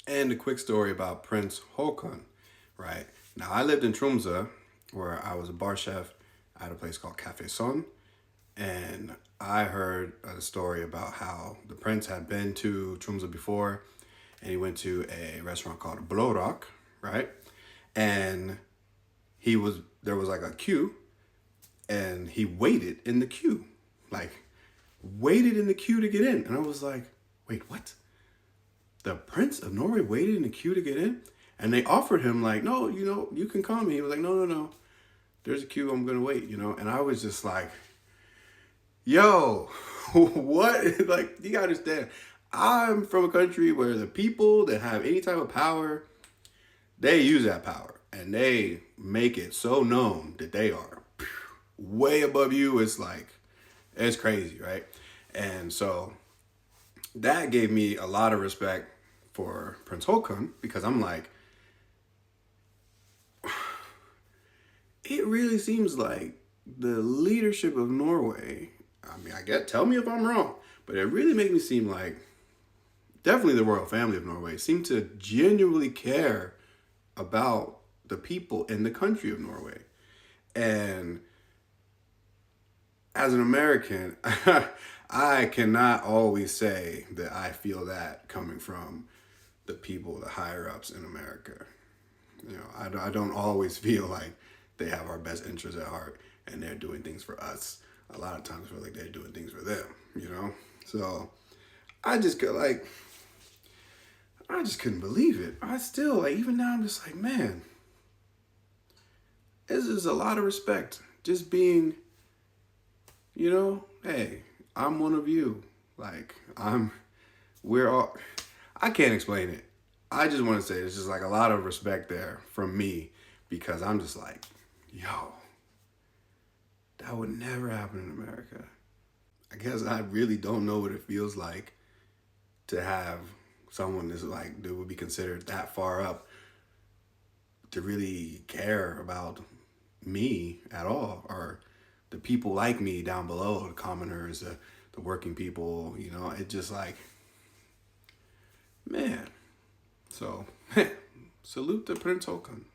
And a quick story about Prince Haakon, right? Now, I lived in Tromsø, where I was a bar chef at a place called Cafe Son. And I heard a story about how the prince had been to Tromsø before, and he went to a restaurant called Blå, right? And there was like a queue, and he waited in the queue, like waited in the queue to get in. And I was like, wait, what? The Prince of Norway waited in the queue to get in? And they offered him like, no, you can come. And he was like, no, no, no. There's a queue. I'm going to wait. And I was just like, yo, what? Like, you gotta understand, I'm from a country where the people that have any type of power, they use that power. And they make it so known that they are way above you. It's like, it's crazy, right? And so that gave me a lot of respect for Prince Haakon, because I'm like, it really seems like the leadership of Norway, I mean, tell me if I'm wrong, but it really made me seem like definitely the Royal Family of Norway seem to genuinely care about the people in the country of Norway. And as an American, I cannot always say that I feel that coming from the people, the higher ups in America. I don't always feel like they have our best interests at heart and they're doing things for us. A lot of times I feel like they're doing things for them. So I just got like, I just couldn't believe it. I still, like, even now I'm just like, man, this is a lot of respect. Just being, hey, I'm one of you. Like, we're all, I can't explain it. I just want to say it's just like a lot of respect there from me, because I'm just like, yo, that would never happen in America. I guess I really don't know what it feels like to have someone that's like, that would be considered that far up to really care about me at all, or the people like me down below, the commoners, the working people. It just like, man. So, salute to Prince Haakon.